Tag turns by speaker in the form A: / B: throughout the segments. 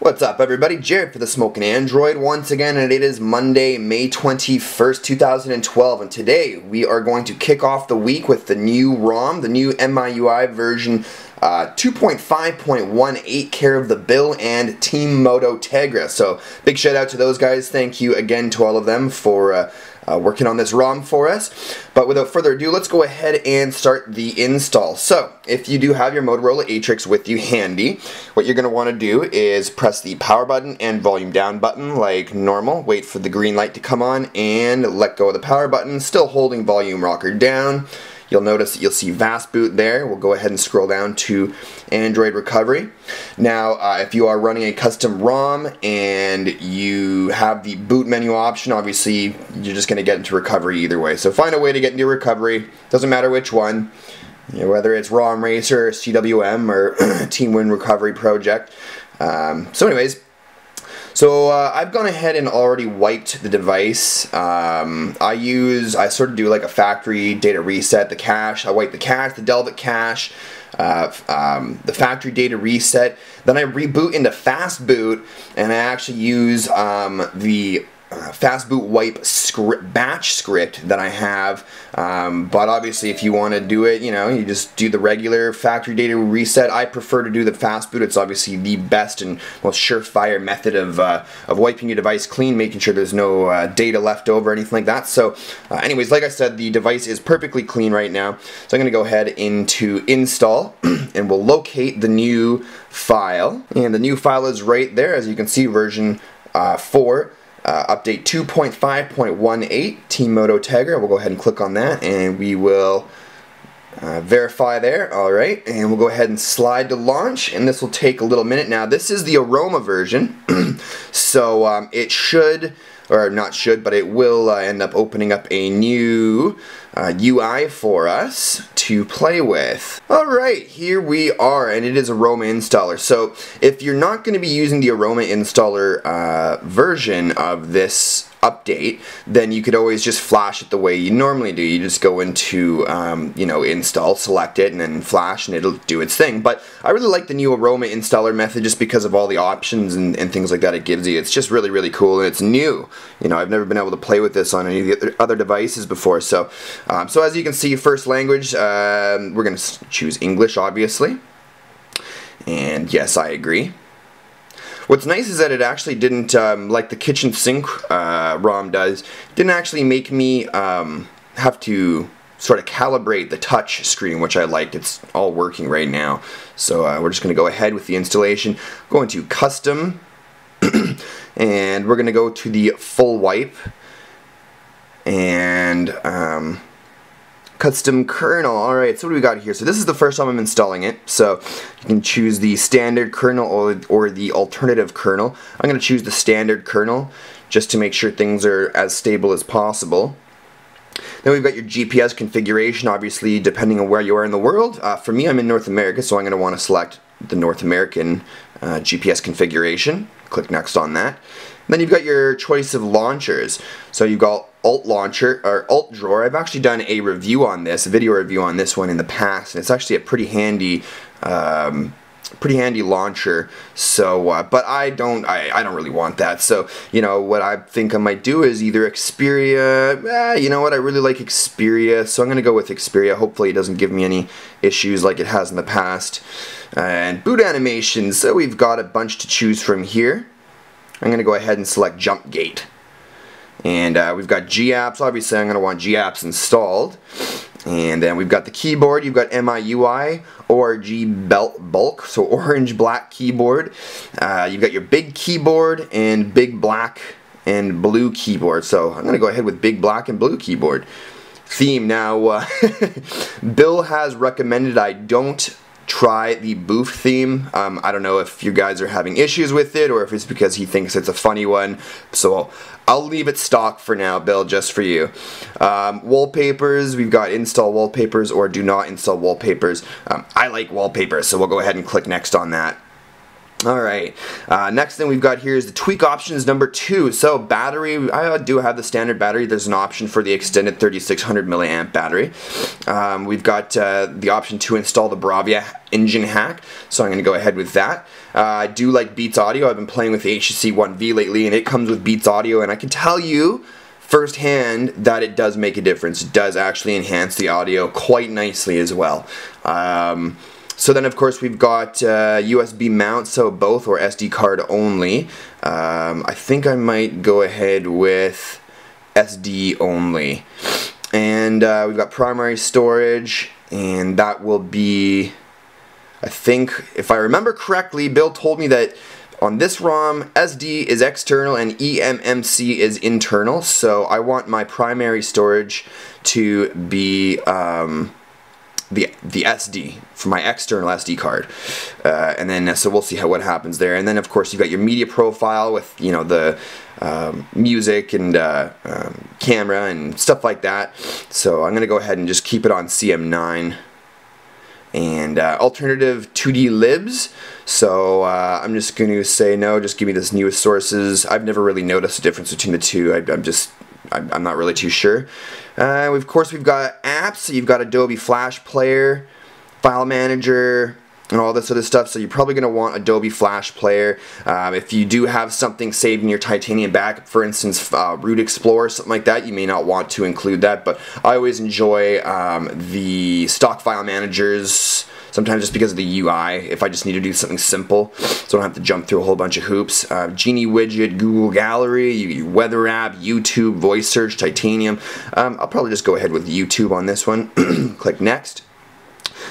A: What's up, everybody? Jared for the Smoking Android once again, and it is Monday, May 21st, 2012, and today we are going to kick off the week with the new ROM, the new MIUI version 2.5.18, care of the Bill and Team Moto Tegra. So big shout out to those guys. Thank you again to all of them for working on this ROM for us. But without further ado, let's go ahead and start the install. So if you do have your Motorola Atrix with you handy, what you're going to want to do is press the power button and volume down button like normal. Wait for the green light to come on and let go of the power button, still holding volume rocker down. You'll notice that you'll see VAST boot there. We'll go ahead and scroll down to Android recovery. Now, if you are running a custom ROM and you have the boot menu option, obviously you're just going to get into recovery either way. So find a way to get into recovery. Doesn't matter which one, whether it's ROM Racer, or CWM, or Team Win Recovery Project. So anyways, I've gone ahead and already wiped the device. I sort of do like a factory data reset, the cache. I wipe the cache, the Delvit cache, the factory data reset. Then I reboot into fast boot, and I actually use the fast boot wipe batch script that I have, but obviously if you want to do it, you just do the regular factory data reset. I prefer to do the fast boot. It's obviously the best and most surefire method of wiping your device clean, making sure there's no data left over or anything like that. So anyways, like I said, the device is perfectly clean right now, so I'm going to go ahead into install and we'll locate the new file, and the new file is right there, as you can see, version 4. Update 2.5.18, Team Moto Tegra. We'll go ahead and click on that, and we will verify there. Alright, and we'll go ahead and slide to launch, and this will take a little minute. Now, this is the Aroma version, so it should, or not should, but it will end up opening up a new UI for us to play with. Alright, here we are, and it is Aroma Installer. So if you're not going to be using the Aroma Installer version of this update, then you could always just flash it the way you normally do. You just go into install, select it, and then flash, and it'll do its thing. But I really like the new Aroma Installer method just because of all the options and things like that it gives you. It's just really, really cool, and it's new. I've never been able to play with this on any of the other devices before. So as you can see, first language, we're going to choose English, obviously. And yes, I agree. What's nice is that it actually didn't, like the kitchen sink ROM does, didn't actually make me have to sort of calibrate the touch screen, which I liked. It's all working right now. So we're just going to go ahead with the installation. Go into Custom, and we're going to go to the full wipe, and custom kernel. Alright, so what do we got here? So this is the first time I'm installing it, so you can choose the standard kernel or the alternative kernel. I'm going to choose the standard kernel just to make sure things are as stable as possible. Then we've got your GPS configuration, obviously depending on where you are in the world. For me, I'm in North America, so I'm going to want to select the North American GPS configuration. Click next on that. And then you've got your choice of launchers. So you've got Alt Launcher or Alt Drawer. I've actually done a review on this, a video review on this one in the past, and it's actually a pretty handy launcher. So, but I don't really want that. So, what I think I might do is either Xperia. You know what? I really like Xperia, so I'm going to go with Xperia. Hopefully, it doesn't give me any issues like it has in the past. And boot animations. So we've got a bunch to choose from here. I'm going to go ahead and select Jump Gate. And we've got GApps. Obviously, I'm going to want GApps installed. And then we've got the keyboard. You've got MIUI ORG bulk, so orange black keyboard. You've got your big keyboard and big black and blue keyboard. So I'm going to go ahead with big black and blue keyboard. Theme. Now, Bill has recommended I don't try the booth theme. I don't know if you guys are having issues with it or if it's because he thinks it's a funny one, so I'll leave it stock for now, Bill, just for you. Wallpapers, we've got install wallpapers or do not install wallpapers. I like wallpapers, so we'll go ahead and click next on that. Alright, next thing we've got here is the tweak options number 2. So battery, I do have the standard battery. There's an option for the extended 3600 milliamp battery. We've got the option to install the Bravia engine hack, so I'm going to go ahead with that. I do like Beats Audio. I've been playing with the HTC One V lately, and it comes with Beats Audio, and I can tell you firsthand that it does make a difference. It does actually enhance the audio quite nicely as well. So then, of course, we've got USB mount, so both, or SD card only. I think I might go ahead with SD only. And we've got primary storage, and that will be, I think, if I remember correctly, Bill told me that on this ROM, SD is external and eMMC is internal, so I want my primary storage to be the SD for my external SD card, and then so we'll see what happens there. And then of course you've got your media profile with, you know, the music and camera and stuff like that. So I'm gonna go ahead and just keep it on CM9. And alternative 2D libs, so I'm just going to say no, just give me this newest sources. I've never really noticed a difference between the two. I'm not really too sure. Of course, we've got apps. So you've got Adobe Flash Player, File Manager, and all this other stuff. So you're probably going to want Adobe Flash Player. If you do have something saved in your titanium backup, for instance, Root Explorer, something like that, you may not want to include that. But I always enjoy the stock file managers, sometimes just because of the UI, if I just need to do something simple, so I don't have to jump through a whole bunch of hoops. Genie Widget, Google Gallery, your weather app, YouTube, voice search, titanium. I'll probably just go ahead with YouTube on this one. Click Next.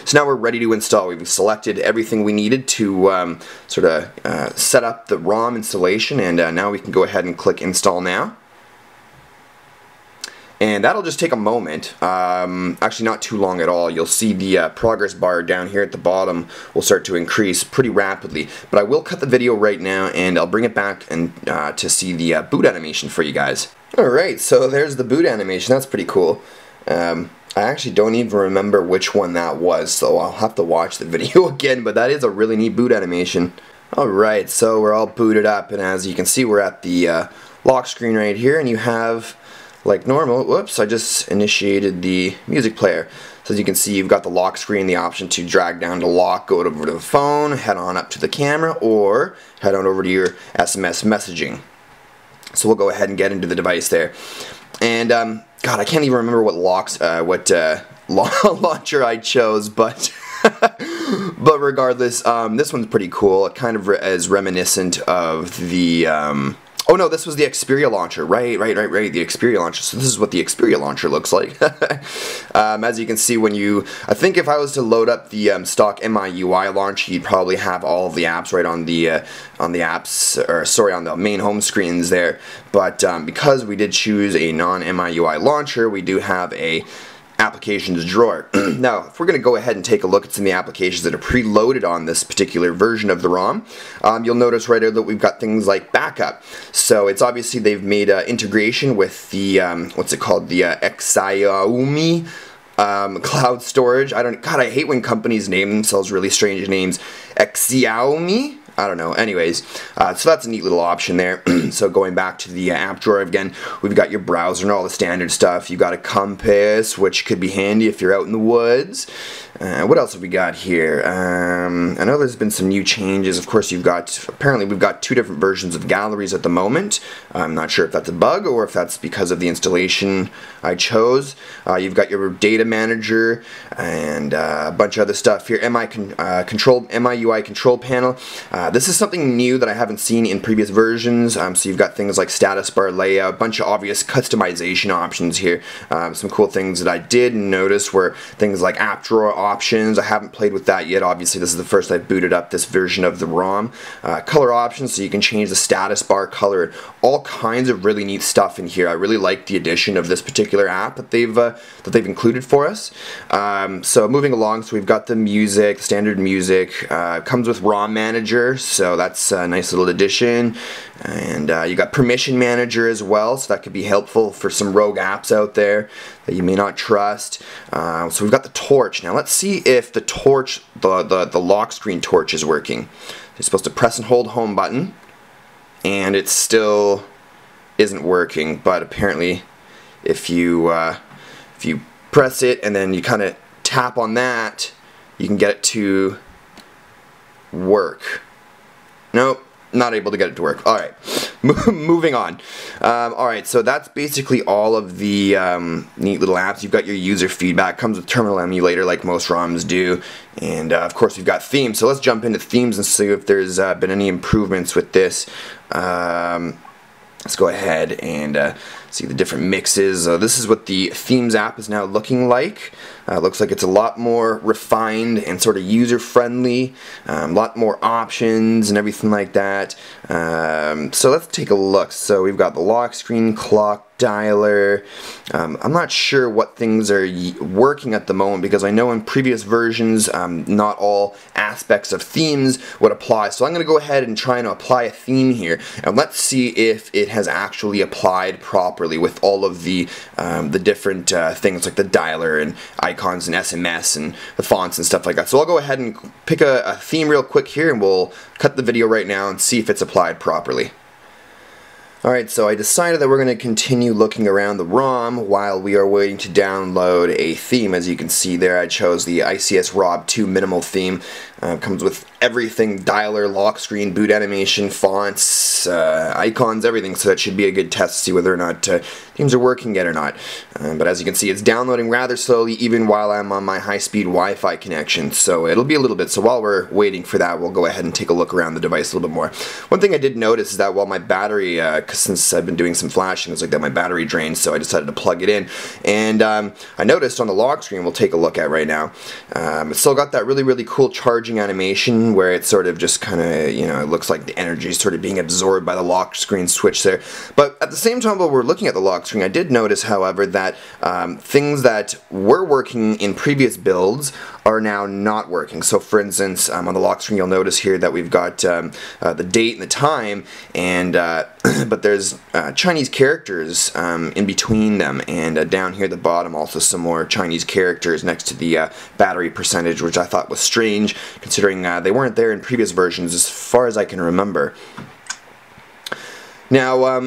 A: So now we're ready to install. We've selected everything we needed to sort of set up the ROM installation, and now we can go ahead and click Install Now. And that'll just take a moment, actually not too long at all. You'll see the progress bar down here at the bottom will start to increase pretty rapidly. But I will cut the video right now, and I'll bring it back and to see the boot animation for you guys. Alright, so there's the boot animation. That's pretty cool. I actually don't even remember which one that was, so I'll have to watch the video again, but that is a really neat boot animation. Alright, so we're all booted up, and as you can see, we're at the lock screen right here, and you have, like normal, whoops, I just initiated the music player. So as you can see, you've got the lock screen, the option to drag down to lock, go over to the phone, head on up to the camera, or head on over to your SMS messaging. So we'll go ahead and get into the device there. And God, I can't even remember what launcher I chose, but but regardless, this one's pretty cool. It kind of is reminiscent of the oh no, this was the Xperia launcher. Right, the Xperia launcher. So this is what the Xperia launcher looks like. As you can see, when you, I think if I was to load up the stock MIUI launcher, you'd probably have all of the apps right on the apps, or sorry, on the main home screens there. But because we did choose a non-MIUI launcher, we do have a applications drawer. Now, if we're going to go ahead and take a look at some of the applications that are preloaded on this particular version of the ROM, you'll notice right there that we've got things like backup. So it's obviously they've made integration with the what's it called, the Xiaomi cloud storage. God, I hate when companies name themselves really strange names. Xiaomi? I don't know. Anyways, so that's a neat little option there. So going back to the app drawer again, we've got your browser and all the standard stuff. You've got a compass, which could be handy if you're out in the woods. What else have we got here? I know there's been some new changes. Of course, apparently we've got 2 different versions of galleries at the moment. I'm not sure if that's a bug or if that's because of the installation I chose. You've got your data manager and a bunch of other stuff here. MIUI control panel. This is something new that I haven't seen in previous versions. So you've got things like status bar layout, a bunch of obvious customization options here. Some cool things that I did notice were things like app drawer options. I haven't played with that yet. Obviously, this is the first I've booted up this version of the ROM. Color options, so you can change the status bar color. All kinds of really neat stuff in here. I really like the addition of this particular app that they've included for us. So moving along, so we've got the music, standard music. Comes with ROM manager, so that's a nice little addition. And you got permission manager as well, so that could be helpful for some rogue apps out there that you may not trust. So we've got the torch. Now let's see if the torch, the lock screen torch is working. You're supposed to press and hold home button, and it still isn't working. But apparently, if you press it and then you kind of tap on that, you can get it to work. Nope, not able to get it to work. Alright, moving on. Alright, so that's basically all of the neat little apps. You've got your user feedback, comes with terminal emulator like most ROMs do, and of course we've got themes. So let's jump into themes and see if there's been any improvements with this. Let's go ahead and see the different mixes. This is what the themes app is now looking like. Looks like it's a lot more refined and sort of user-friendly, a lot more options and everything like that. So let's take a look. So we've got the lock screen, clock dialer. I'm not sure what things are working at the moment, because I know in previous versions not all aspects of themes would apply. So I'm going to go ahead and try and apply a theme here, and let's see if it has actually applied properly with all of the different things like the dialer and icons and SMS and the fonts and stuff like that. So I'll go ahead and pick a theme real quick here, and we'll cut the video right now and see if it's applied properly. Alright, so I decided that we're going to continue looking around the ROM while we are waiting to download a theme. As you can see there, I chose the ICS Rob 2 minimal theme. Comes with everything: dialer, lock screen, boot animation, fonts, icons, everything. So that should be a good test to see whether or not themes are working yet or not. But as you can see, it's downloading rather slowly even while I'm on my high-speed Wi-Fi connection. So it'll be a little bit. So while we're waiting for that, we'll go ahead and take a look around the device a little bit more. One thing I did notice is that while my battery, since I've been doing some flashing, it's like that my battery drained, so I decided to plug it in. And I noticed on the lock screen, we'll take a look at right now, it's still got that really cool charging animation where it sort of just kind of, you know, it looks like the energy is sort of being absorbed by the lock screen switch there. But at the same time, while we're looking at the lock screen, I did notice, however, that things that were working in previous builds are now not working. So for instance, on the lock screen, you'll notice here that we've got the date and the time, and but there's Chinese characters in between them, and down here at the bottom also some more Chinese characters next to the battery percentage, which I thought was strange considering they weren't there in previous versions as far as I can remember. Now,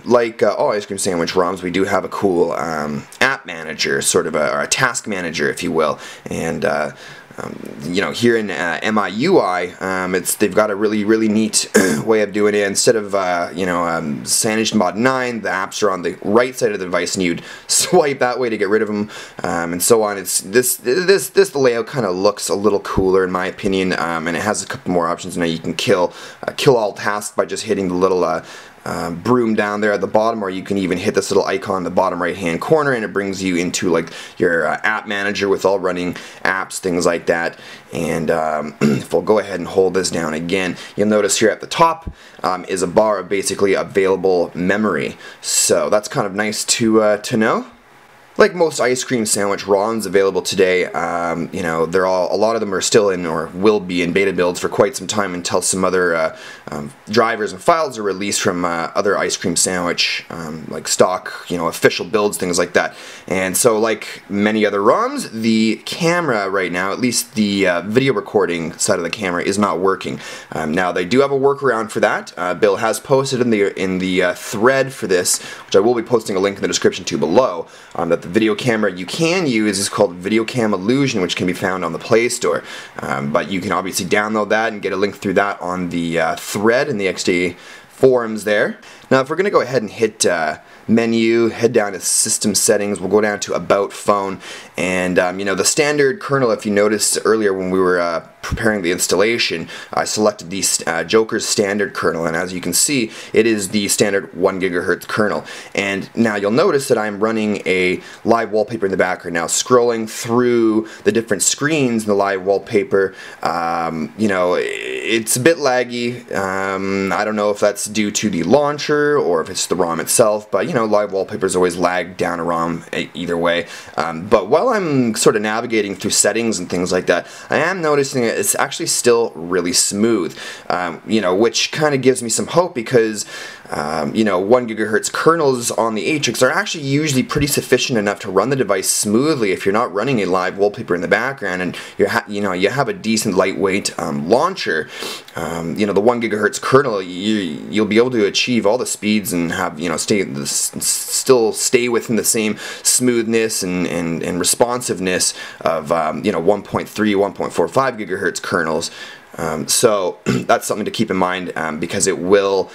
A: like all ice cream sandwich ROMs, we do have a cool app manager, sort of or a task manager, if you will, and you know, here in MIUI, they've got a really neat way of doing it. Instead of you know, SanityMod 9, the apps are on the right side of the device, and you'd swipe that way to get rid of them, and so on. It's the layout kind of looks a little cooler in my opinion, and it has a couple more options. Now you can kill all tasks by just hitting the little broom down there at the bottom, or you can even hit this little icon in the bottom right hand corner, and it brings you into like your app manager with all running apps, things like that. And if we'll go ahead and hold this down again, you'll notice here at the top is a bar of basically available memory. So that's kind of nice to know. Like most ice cream sandwich ROMs available today, you know, a lot of them are still in, or will be in, beta builds for quite some time until some other drivers and files are released from other ice cream sandwich, like stock, you know, official builds, things like that. And so, like many other ROMs, the camera right now, at least the video recording side of the camera, is not working. Now they do have a workaround for that. Bill has posted in the thread for this, which I will be posting a link in the description to below, that the video camera you can use is called Video Cam Illusion, which can be found on the Play Store. But you can obviously download that and get a link through that on the thread in the XD forums there. Now if we're going to go ahead and hit menu, head down to system settings, we'll go down to about phone, and you know, the standard kernel, if you noticed earlier when we were preparing the installation, I selected the Joker's standard kernel, and as you can see, it is the standard 1 GHz kernel. And now you'll notice that I'm running a live wallpaper in the background. Now scrolling through the different screens in the live wallpaper, you know, it's a bit laggy. I don't know if that's due to the launcher or if it's the ROM itself, but you know, live wallpapers always lag down a ROM either way. But while I'm sort of navigating through settings and things like that, I am noticing it's actually still really smooth, you know, which kind of gives me some hope, because you know, 1 gigahertz kernels on the Atrix are actually usually pretty sufficient enough to run the device smoothly if you're not running a live wallpaper in the background and you have a decent lightweight launcher. You know, the 1 gigahertz kernel, you'll be able to achieve all the speeds and have, you know, still stay within the same smoothness and responsiveness of you know, 1.3, 1.45 gigahertz kernels. So that's something to keep in mind because it will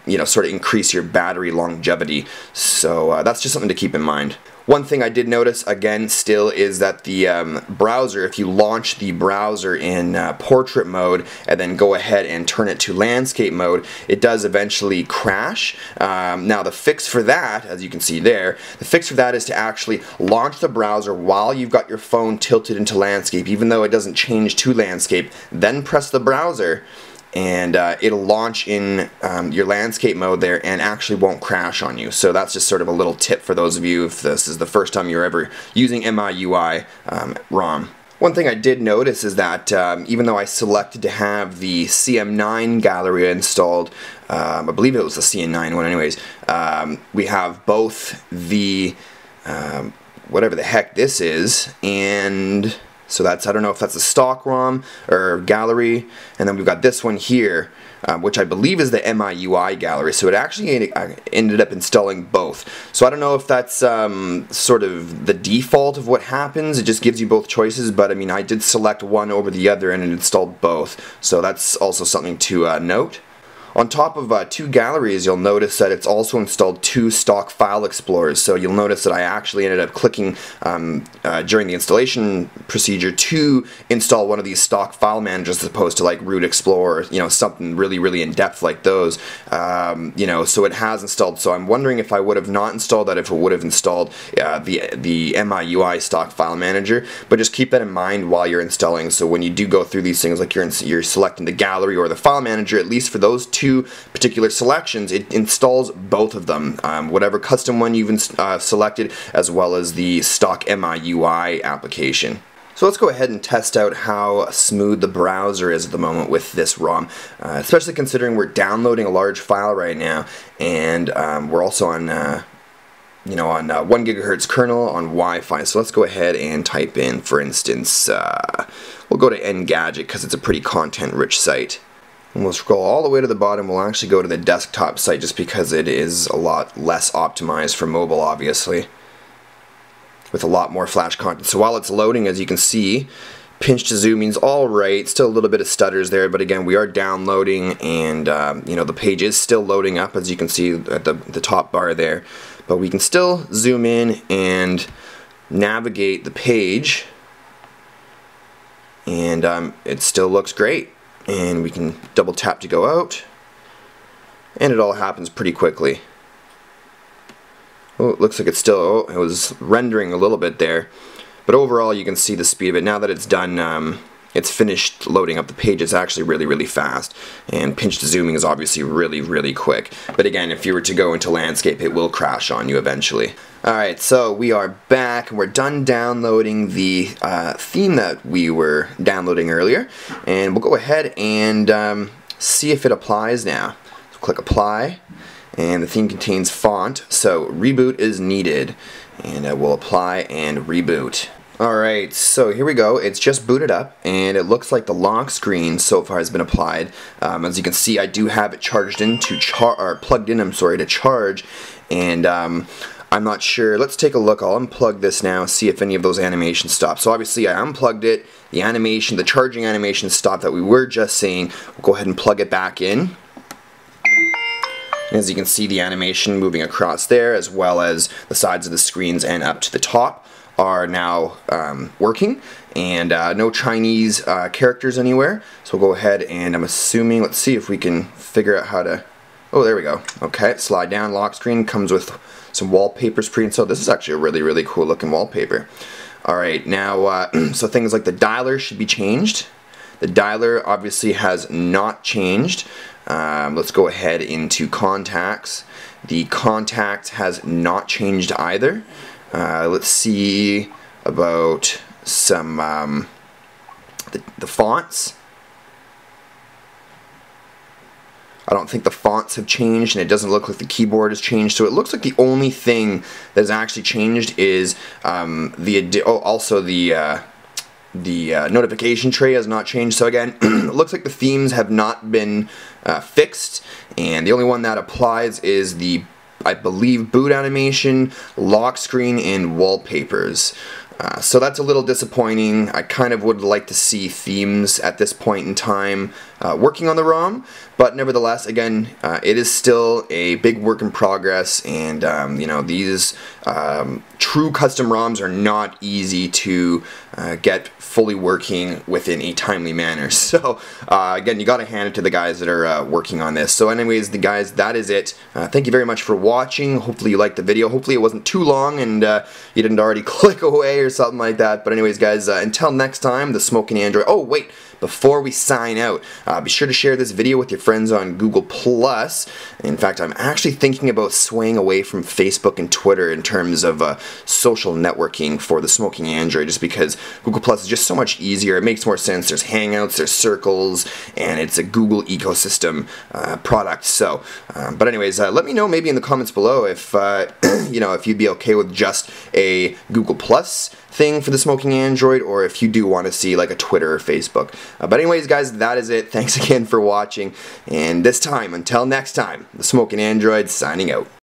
A: you know, sort of increase your battery longevity. So that's just something to keep in mind. One thing I did notice, again, still, is that the browser, if you launch the browser in portrait mode and then go ahead and turn it to landscape mode, it does eventually crash. Now the fix for that, as you can see there, the fix for that is to actually launch the browser while you've got your phone tilted into landscape, even though it doesn't change to landscape. Then press the browser, and it'll launch in your landscape mode there and actually won't crash on you. So that's just sort of a little tip for those of you if this is the first time you're ever using MIUI ROM. One thing I did notice is that even though I selected to have the CM9 gallery installed, I believe it was the CM9 one anyways, we have both the whatever the heck this is, and so that's, I don't know if that's a stock ROM or gallery, and then we've got this one here, which I believe is the MIUI gallery. So it actually ended up installing both. So I don't know if that's sort of the default of what happens. It just gives you both choices, but I mean, I did select one over the other and it installed both. So that's also something to note. On top of 2 galleries, you'll notice that it's also installed 2 stock file explorers. So you'll notice that I actually ended up clicking during the installation procedure to install one of these stock file managers as opposed to like Root Explorer, you know, something really in depth like those. You know, so it has installed. So I'm wondering if I would have not installed that, if it would have installed the MIUI stock file manager. But just keep that in mind while you're installing. So when you do go through these things, like you're selecting the gallery or the file manager, at least for those 2 particular selections, it installs both of them, whatever custom one you've selected, as well as the stock MIUI application. So let's go ahead and test out how smooth the browser is at the moment with this ROM, especially considering we're downloading a large file right now, and we're also on you know, on 1 gigahertz kernel on Wi-Fi. So let's go ahead and type in, for instance, we'll go to Engadget because it's a pretty content-rich site. And we'll scroll all the way to the bottom. We'll actually go to the desktop site just because it is a lot less optimized for mobile, obviously, with a lot more flash content. So while it's loading, as you can see, pinch to zooming's all right. Still a little bit of stutters there, but again, we are downloading, and you know, the page is still loading up, as you can see at the top bar there. But we can still zoom in and navigate the page, and it still looks great. And we can double tap to go out, and it all happens pretty quickly. Oh, it looks like it's still, oh, it was rendering a little bit there, but overall you can see the speed of it. Now that it's done, it's finished loading up the page. It's actually really fast, and pinch to zooming is obviously really quick. But again, if you were to go into landscape, it will crash on you eventually. Alright, so we are back and we're done downloading the theme that we were downloading earlier, and we'll go ahead and see if it applies now. So click apply, and the theme contains font, so reboot is needed, and we'll apply and reboot. Alright, so here we go. It's just booted up, and it looks like the lock screen so far has been applied. As you can see, I do have it plugged in to charge, and I'm not sure. Let's take a look. I'll unplug this now, see if any of those animations stop. So obviously I unplugged it. The animation, the charging animation stopped that we were just seeing. We'll go ahead and plug it back in. As you can see, the animation moving across there, as well as the sides of the screens and up to the top, are now working, and no Chinese characters anywhere. So we'll go ahead and I'm assuming, let's see if we can figure out how to, oh, there we go. Okay, slide down, lock screen, comes with some wallpapers pre-installed. This is actually a really cool looking wallpaper. Alright, now, so things like the dialer should be changed. The dialer obviously has not changed. Let's go ahead into contacts. The contact has not changed either. Let's see about some the fonts. I don't think the fonts have changed, and it doesn't look like the keyboard has changed. So it looks like the only thing that has actually changed is the notification tray has not changed. So again, it looks like the themes have not been fixed, and the only one that applies is the, I believe, boot animation, lock screen, and wallpapers. So that's a little disappointing. I kind of would like to see themes at this point in time working on the ROM, but nevertheless, again, it is still a big work in progress, and you know, these true custom ROMs are not easy to get fully working within a timely manner. So again, you got to hand it to the guys that are working on this. So anyways, the guys, that is it. Thank you very much for watching. Hopefully you liked the video. Hopefully it wasn't too long and you didn't already click away or something like that. But anyways, guys, until next time, the Smoking Android. Oh wait, before we sign out, be sure to share this video with your friends on Google+. In fact, I'm actually thinking about swaying away from Facebook and Twitter in terms of social networking for the Smoking Android, just because Google+ is just so much easier. It makes more sense. There's Hangouts, there's Circles, and it's a Google ecosystem product. So, but anyways, let me know maybe in the comments below if you know, if you'd be okay with just a Google+ thing for the Smoking Android, or if you do want to see like a Twitter or Facebook. But anyways, guys, that is it. Thanks again for watching, and this time, until next time, the Smoking Android signing out.